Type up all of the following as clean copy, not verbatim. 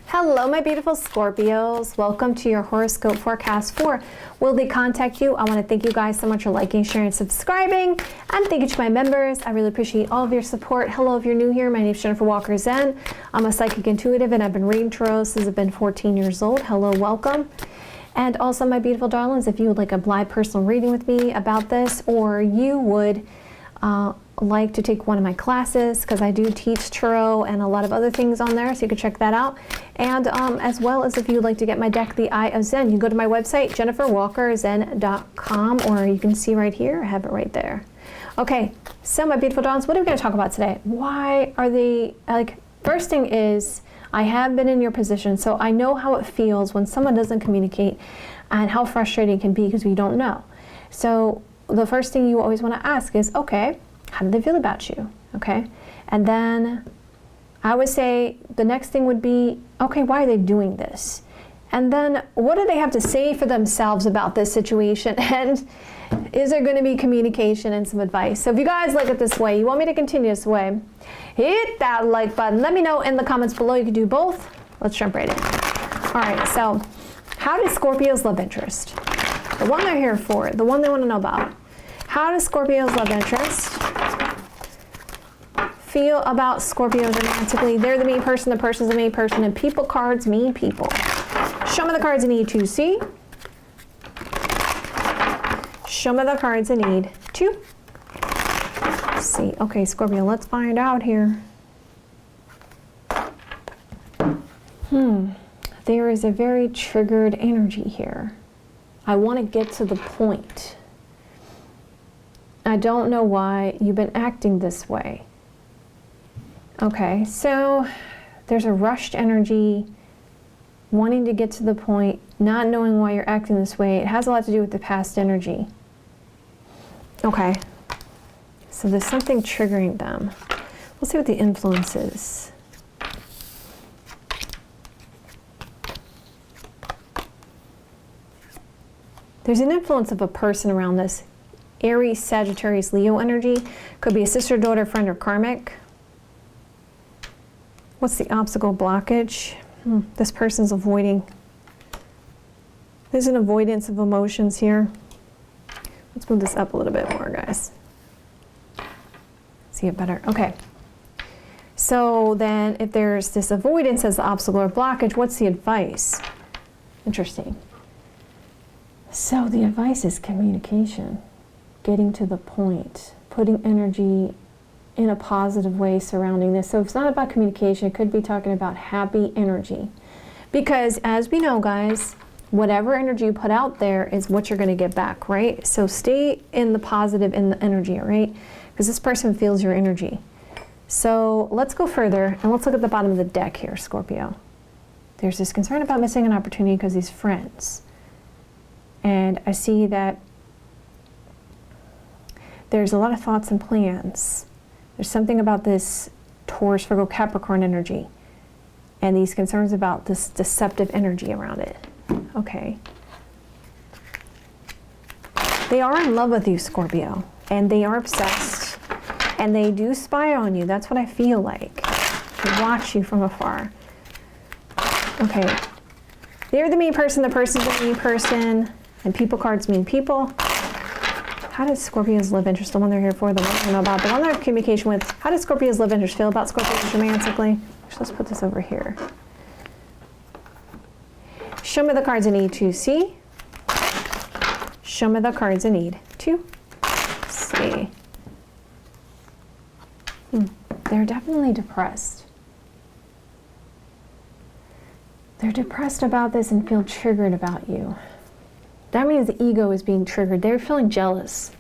Hello, my beautiful Scorpios. Welcome to your horoscope forecast for Will They Contact You? I want to thank you guys so much for liking, sharing, and subscribing. And thank you to my members. I really appreciate all of your support. Hello, if you're new here, my name is Jennifer Walker Zen. I'm a psychic intuitive and I've been reading tarot since I've been 14 years old. Hello, welcome. And also, my beautiful darlings, if you would like a live personal reading with me about this, or you would like to take one of my classes, because I do teach tarot and a lot of other things on there, so you can check that out. And as well as if you would like to get my deck, The Eye of Zen, you can go to my website, jenniferwalkerzen.com, or you can see right here, I have it right there. Okay, so my beautiful darlings, what are we going to talk about today? Why are they, first thing is, I have been in your position, so I know how it feels when someone doesn't communicate and how frustrating it can be because we don't know. So the first thing you always want to ask is, okay, how do they feel about you? Okay, and then I would say the next thing would be, okay, why are they doing this? And then what do they have to say for themselves about this situation? And is there going to be communication and some advice? So if you guys like it this way, you want me to continue this way, hit that like button. Let me know in the comments below. You can do both. Let's jump right in. All right, so how does Scorpio's love interest, the one they're here for, the one they want to know about, how does Scorpio's love interest feel about Scorpios romantically? They're the main person, the person's the main person, and people cards mean people. Show me the cards I need to see. Show me the cards I need to see. Okay, Scorpio, let's find out here. There is a very triggered energy here. I want to get to the point. I don't know why you've been acting this way. Okay, so there's a rushed energy, wanting to get to the point, not knowing why you're acting this way. It has a lot to do with the past energy. Okay, so there's something triggering them. We'll see what the influence is. There's an influence of a person around this. Aries, Sagittarius, Leo energy. Could be a sister, daughter, friend, or karmic. What's the obstacle, blockage? This person's avoiding. There's an avoidance of emotions here. Let's move this up a little bit more, guys. See it better. Okay. So then if there's this avoidance as the obstacle or blockage, what's the advice? Interesting. So the advice is communication. Getting to the point, putting energy in a positive way surrounding this. So if it's not about communication, it could be talking about happy energy. Because as we know, guys, whatever energy you put out there is what you're going to get back, right? So stay in the positive, in the energy, all right? Because this person feels your energy. So let's go further and let's look at the bottom of the deck here, Scorpio. There's this concern about missing an opportunity because he's friends. And I see that there's a lot of thoughts and plans. There's something about this Taurus, Virgo, Capricorn energy and these concerns about this deceptive energy around it. Okay. They are in love with you, Scorpio, and they are obsessed, and they do spy on you. That's what I feel like. They watch you from afar. Okay. They're the main person, the person's the main person, and people cards mean people. How does Scorpio's love interest, the one they're here for, the one they know about, the one they're in communication with, how does Scorpio's love interest feel about Scorpios romantically? Let's put this over here. Show me the cards I need to see. Show me the cards I need to see. They're definitely depressed. They're depressed about this and feel triggered about you. That means the ego is being triggered. They're feeling jealous.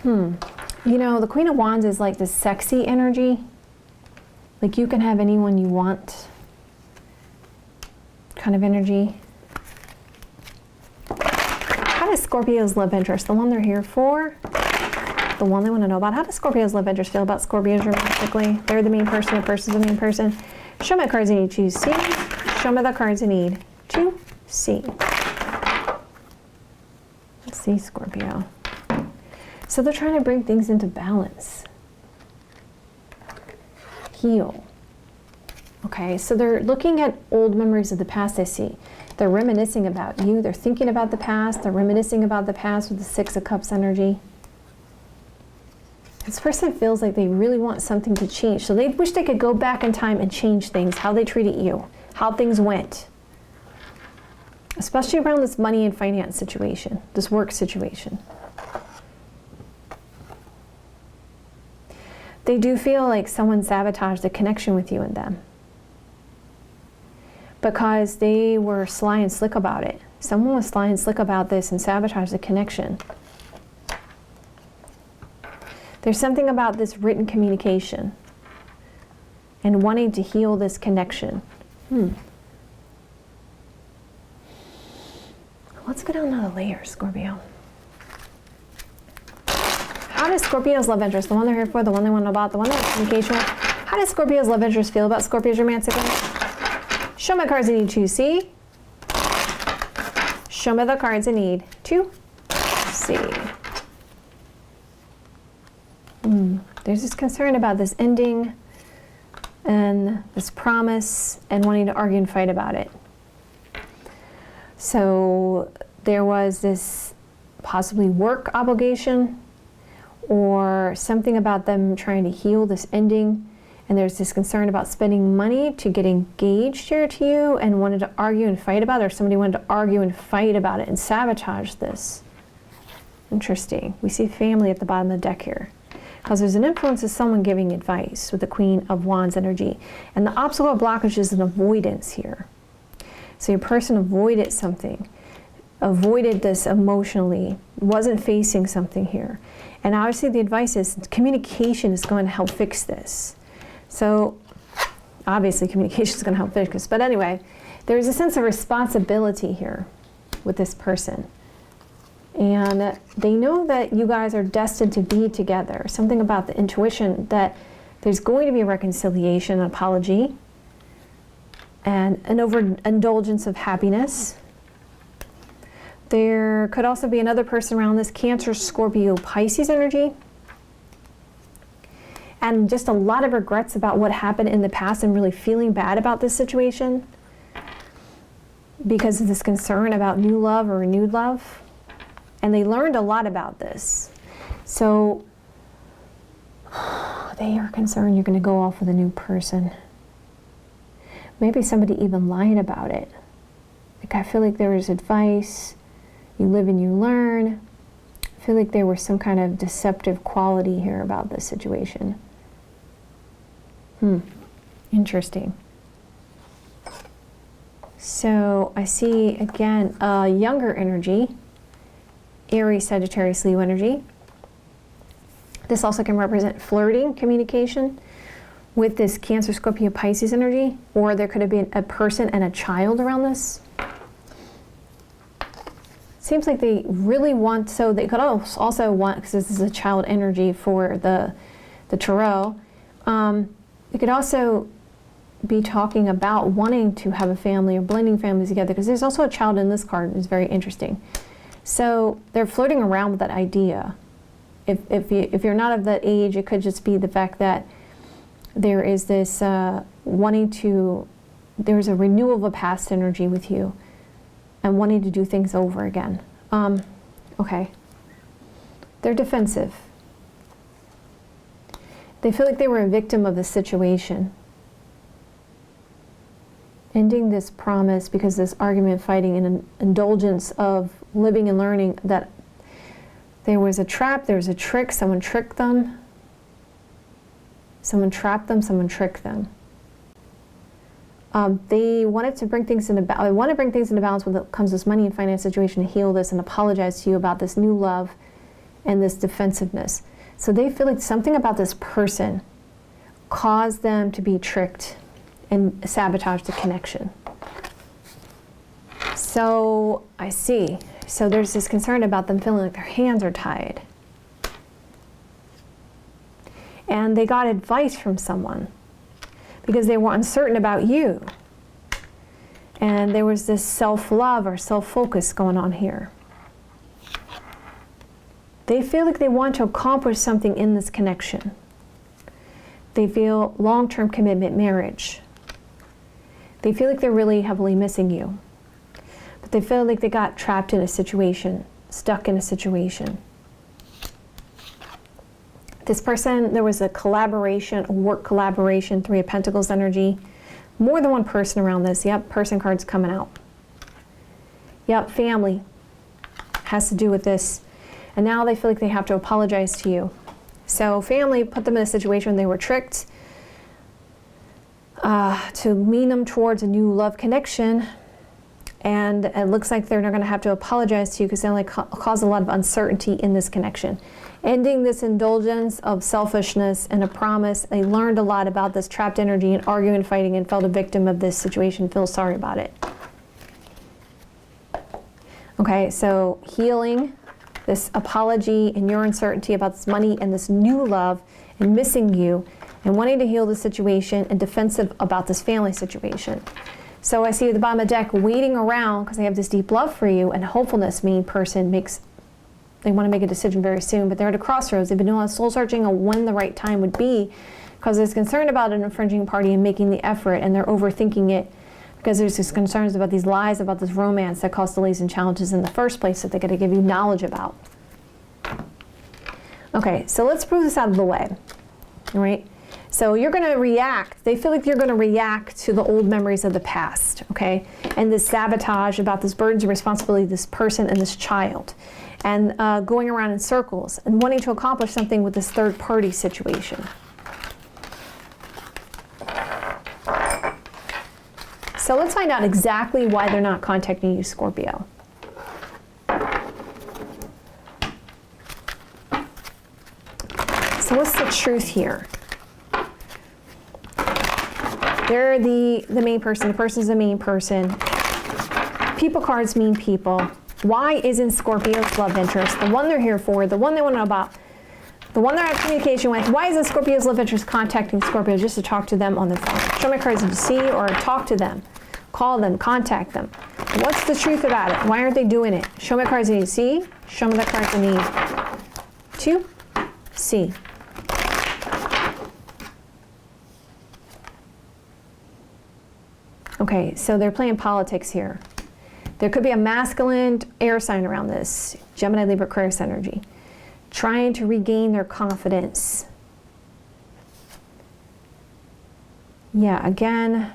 You know, the Queen of Wands is like this sexy energy. Like you can have anyone you want kind of energy. How does Scorpio's love interest, the one they're here for, the one they want to know about, how does Scorpio's love interest feel about Scorpios romantically? They're the main person, the person's the main person. Show me the cards I need to see. Show me the cards I need to see. Let's see, Scorpio. So they're trying to bring things into balance. Heal. Okay, so they're looking at old memories of the past, I see. They're reminiscing about you. They're thinking about the past. They're reminiscing about the past with the Six of Cups energy. This person feels like they really want something to change. So they wish they could go back in time and change things, how they treated you, how things went. Especially around this money and finance situation, this work situation. They do feel like someone sabotaged the connection with you and them, because they were sly and slick about it. Someone was sly and slick about this and sabotaged the connection. There's something about this written communication and wanting to heal this connection. Let's go down another layer, Scorpio. How does Scorpio's love interest, the one they're here for, the one they want to know about, the one they have communication with, how does Scorpio's love interest feel about Scorpio's romantic life? Show me cards I need to see. Show me the cards I need to see. There's this concern about this ending and this promise and wanting to argue and fight about it. So there was this possibly work obligation or something about them trying to heal this ending. And there's this concern about spending money to get engaged here to you and wanted to argue and fight about it, or somebody wanted to argue and fight about it and sabotage this. Interesting. We see family at the bottom of the deck here, because there's an influence of someone giving advice with the Queen of Wands energy. And the obstacle or blockage is an avoidance here. So your person avoided something, avoided this emotionally, wasn't facing something here. And obviously the advice is communication is going to help fix this. So obviously communication is going to help fix this. But anyway, there's a sense of responsibility here with this person. And they know that you guys are destined to be together. Something about the intuition that there's going to be a reconciliation, an apology, and an overindulgence of happiness. There could also be another person around this, Cancer, Scorpio, Pisces energy. And just a lot of regrets about what happened in the past and really feeling bad about this situation because of this concern about new love or renewed love. And they learned a lot about this. So they are concerned you're going to go off with a new person. Maybe somebody even lied about it. Like, I feel like there was advice. You live and you learn. I feel like there was some kind of deceptive quality here about this situation. Interesting. So I see, again, younger energy. Aries, Sagittarius, Leo energy. This also can represent flirting, communication with this Cancer, Scorpio, Pisces energy, or there could have been a person and a child around this. Seems like they really want, so they could also want, because this is a child energy for the tarot, they could also be talking about wanting to have a family or blending families together, because there's also a child in this card. It's very interesting. So they're flirting around with that idea. If you're not of that age, it could just be the fact that there is this there's a renewal of a past energy with you and wanting to do things over again. Okay. They're defensive. They feel like they were a victim of the situation. Ending this promise because this argument, fighting, and an indulgence of living and learning that there was a trap, there was a trick, someone tricked them. Someone trapped them, someone tricked them. They wanted to bring things into balance. They want to bring things into balance when it comes to this money and finance situation, to heal this and apologize to you about this new love and this defensiveness. So they feel like something about this person caused them to be tricked and sabotage the connection. So I see. So there's this concern about them feeling like their hands are tied. And they got advice from someone because they were uncertain about you. And there was this self-love or self-focus going on here. They feel like they want to accomplish something in this connection. They feel long-term commitment, marriage. They feel like they're really heavily missing you. But they feel like they got trapped in a situation, stuck in a situation. This person, there was a collaboration, a work collaboration, Three of Pentacles energy. More than one person around this. Yep, person card's coming out. Yep, family has to do with this. And now they feel like they have to apologize to you. So family put them in a situation where they were tricked to lean them towards a new love connection. And it looks like they're not going to have to apologize to you because they only cause a lot of uncertainty in this connection. Ending this indulgence of selfishness and a promise. They learned a lot about this trapped energy and arguing and fighting and felt a victim of this situation, feel sorry about it. Okay, so healing, this apology and your uncertainty about this money and this new love and missing you and wanting to heal the situation and defensive about this family situation. So I see at the bottom of the deck waiting around because they have this deep love for you and hopefulness. Mean person they want to make a decision very soon, but they're at a crossroads. They've been doing a lot of soul searching on when the right time would be because they're concerned about an infringing party and making the effort, and they're overthinking it because there's these concerns about these lies about this romance that cause delays and challenges in the first place that they got to give you knowledge about. Okay, so let's move this out of the way. All right. So you're going to react. They feel like you're going to react to the old memories of the past, okay? And this sabotage about this burdens and responsibility, this person and this child. And going around in circles and wanting to accomplish something with this third party situation. So let's find out exactly why they're not contacting you, Scorpio. So what's the truth here? They're the main person. The person's the main person. People cards mean people. Why isn't Scorpio's love interest, the one they're here for, the one they want to know about, the one they're having communication with, why isn't Scorpio's love interest contacting Scorpio just to talk to them on the phone? Show me cards to see or talk to them. Call them, contact them. What's the truth about it? Why aren't they doing it? Show me cards they need to see. Show me the cards they need to see. Okay, so they're playing politics here. There could be a masculine air sign around this, Gemini, Libra, Aquarius energy, trying to regain their confidence. Yeah, again,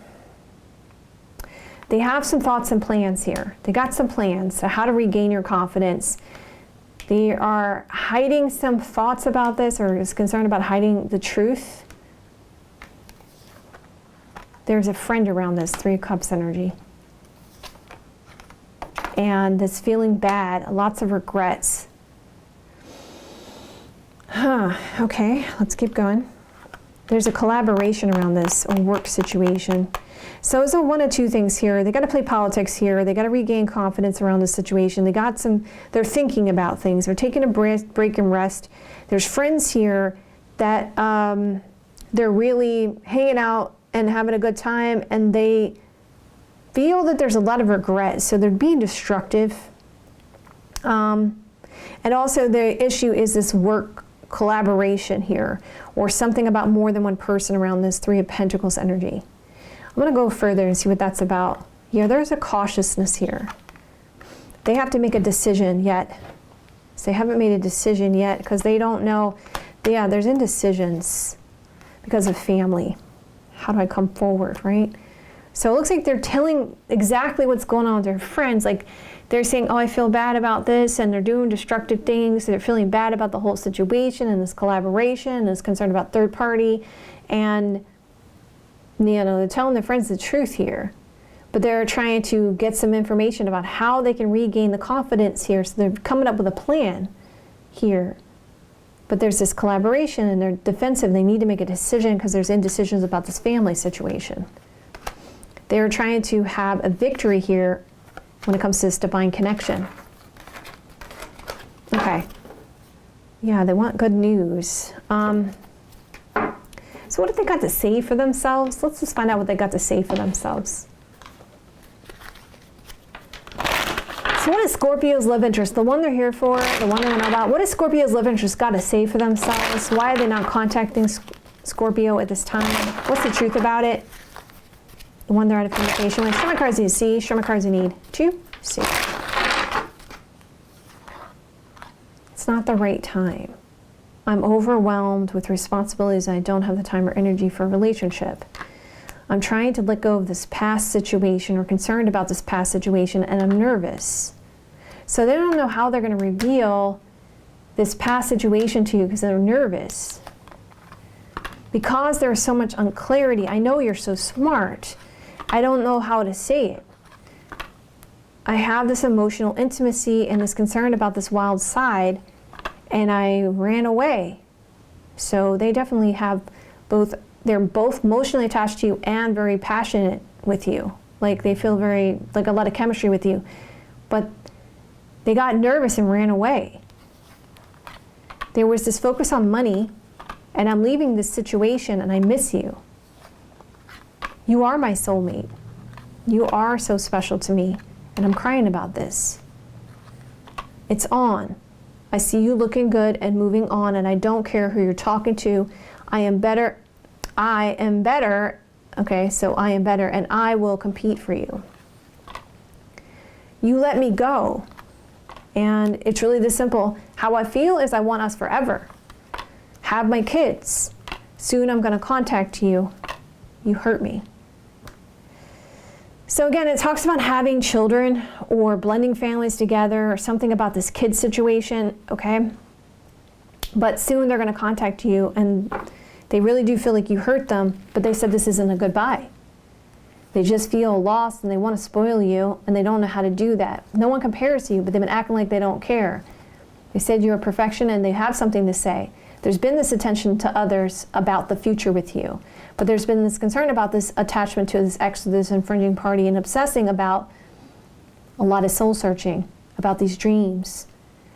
they have some thoughts and plans here. They got some plans to how to regain your confidence. They are hiding some thoughts about this or is concerned about hiding the truth. There's a friend around this, Three of Cups energy. And this feeling bad, lots of regrets. Okay, let's keep going. There's a collaboration around this, a work situation. So it's one of two things here. They got to play politics here. They got to regain confidence around this situation. They're thinking about things. They're taking a break and rest. There's friends here that they're really hanging out and having a good time, and they feel that there's a lot of regret, so they're being destructive. And also the issue is this work collaboration here, or something about more than one person around this Three of Pentacles energy. I'm going to go further and see what that's about. Yeah, there's a cautiousness here. They have to make a decision yet. So they haven't made a decision yet because they don't know. Yeah, there's indecisions because of family. How do I come forward, right? So it looks like they're telling exactly what's going on with their friends. Like they're saying, oh, I feel bad about this, and they're doing destructive things. They're feeling bad about the whole situation and this collaboration and this concern about third party. And, they're telling their friends the truth here. But they're trying to get some information about how they can regain the confidence here. So they're coming up with a plan here. But there's this collaboration and they're defensive. They need to make a decision because there's indecisions about this family situation. They're trying to have a victory here when it comes to this divine connection. Okay. Yeah, they want good news. So what have they got to say for themselves? Let's just find out what they got to say for themselves. So what is Scorpio's love interest? The one they're here for, the one they want to know about. What has Scorpio's love interest got to say for themselves? Why are they not contacting Scorpio at this time? What's the truth about it? the one they're out of communication with. Show me cards you need. C. Show me cards you need. 2, C. It's not the right time. I'm overwhelmed with responsibilities and I don't have the time or energy for a relationship. I'm trying to let go of this past situation or concerned about this past situation, and I'm nervous. So they don't know how they're going to reveal this past situation to you because they're nervous. Because there's so much unclarity, I know you're so smart. I don't know how to say it. I have this emotional intimacy and this concern about this wild side, and I ran away. So they definitely have both, they're both emotionally attached to you and very passionate with you. Like they feel very, like a lot of chemistry with you. But they got nervous and ran away. There was this focus on money, and I'm leaving this situation and I miss you. You are my soulmate. You are so special to me, and I'm crying about this. It's on. I see you looking good and moving on, and I don't care who you're talking to. I am better. Okay, so I am better, and I will compete for you. You let me go. And it's really this simple. How I feel is I want us forever. Have my kids. Soon I'm going to contact you. You hurt me. So again, it talks about having children or blending families together or something about this kid situation, okay? But soon they're going to contact you, and they really do feel like you hurt them, but they said this isn't a goodbye. They just feel lost and they want to spoil you, and they don't know how to do that. No one compares to you, but they've been acting like they don't care. They said you're a perfection and they have something to say. There's been this attention to others about the future with you, but there's been this concern about this attachment to this ex, this infringing party, and obsessing about a lot of soul searching about these dreams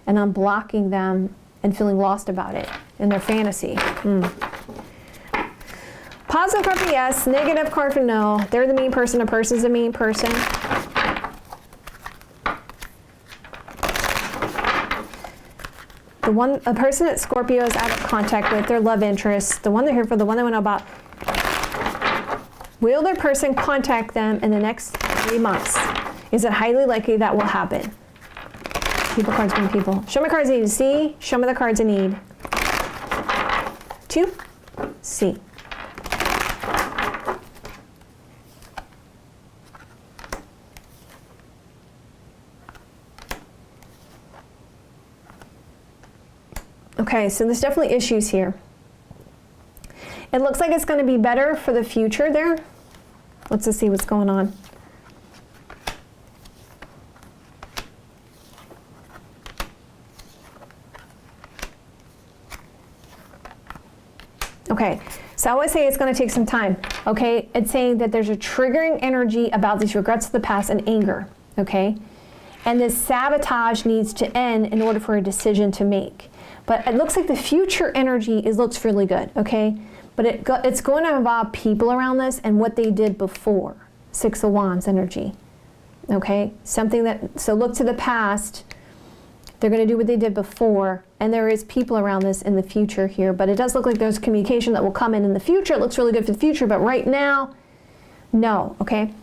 and unblocking them and feeling lost about it in their fantasy. Positive card for yes, negative card for no. They're the mean person, a person's a mean person. A person that Scorpio is out of contact with, their love interest, the one they're here for, the one they want to know about. Will their person contact them in the next 3 months? Is it highly likely that will happen? People, cards, being people. Show me cards I need. C. Show me the cards I need. 2. C. Okay, so there's definitely issues here. It looks like it's going to be better for the future there. Let's just see what's going on. Okay, so I always say it's going to take some time, okay? It's saying that there's a triggering energy about these regrets of the past and anger, okay? And this sabotage needs to end in order for a decision to make. But it looks like the future energy looks really good, okay? But it's going to involve people around this and what they did before. 6 of Wands energy, okay? Something that, so look to the past. They're going to do what they did before, and there is people around this in the future here. But it does look like there's communication that will come in the future. It looks really good for the future, but right now, no, okay?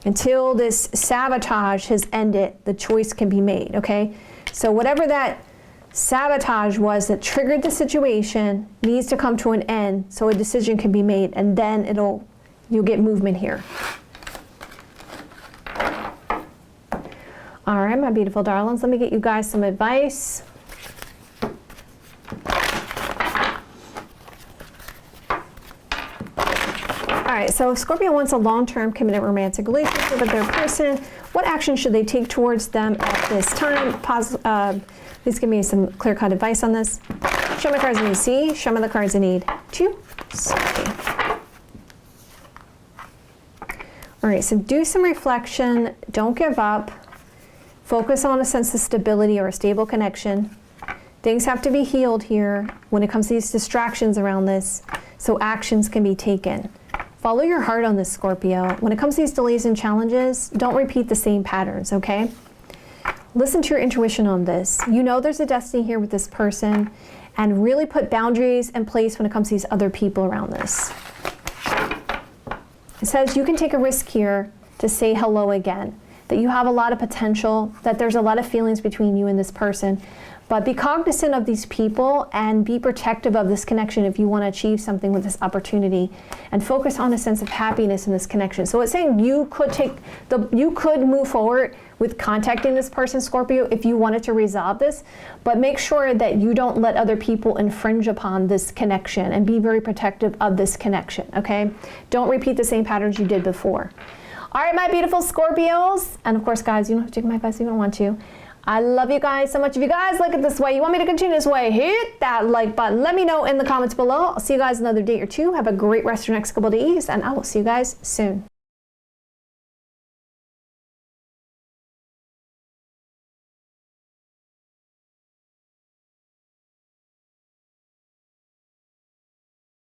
Until this sabotage has ended, the choice can be made, okay? So whatever that sabotage was that triggered the situation needs to come to an end so a decision can be made, and then you'll get movement here. All right, my beautiful darlings, let me get you guys some advice. All right, so if Scorpio wants a long-term committed romantic relationship with their person, what action should they take towards them at this time? Please give me some clear-cut advice on this. Show me the cards I need. C. Show me the cards I need. 2. C. All right, so do some reflection. Don't give up. Focus on a sense of stability or a stable connection. Things have to be healed here when it comes to these distractions around this, so actions can be taken. Follow your heart on this, Scorpio. When it comes to these delays and challenges, don't repeat the same patterns, okay? Listen to your intuition on this. You know there's a destiny here with this person, and really put boundaries in place when it comes to these other people around this. It says you can take a risk here to say hello again, that you have a lot of potential, that there's a lot of feelings between you and this person. But be cognizant of these people and be protective of this connection if you want to achieve something with this opportunity, and focus on a sense of happiness in this connection. So it's saying you could move forward with contacting this person, Scorpio, if you wanted to resolve this, but make sure that you don't let other people infringe upon this connection, and be very protective of this connection, okay? Don't repeat the same patterns you did before. All right, my beautiful Scorpios. And of course, guys, you don't have to take my advice if you don't want to. I love you guys so much. If you guys like it this way, you want me to continue this way, hit that like button. Let me know in the comments below. I'll see you guys another day or two. Have a great rest of your next couple of days, and I will see you guys soon.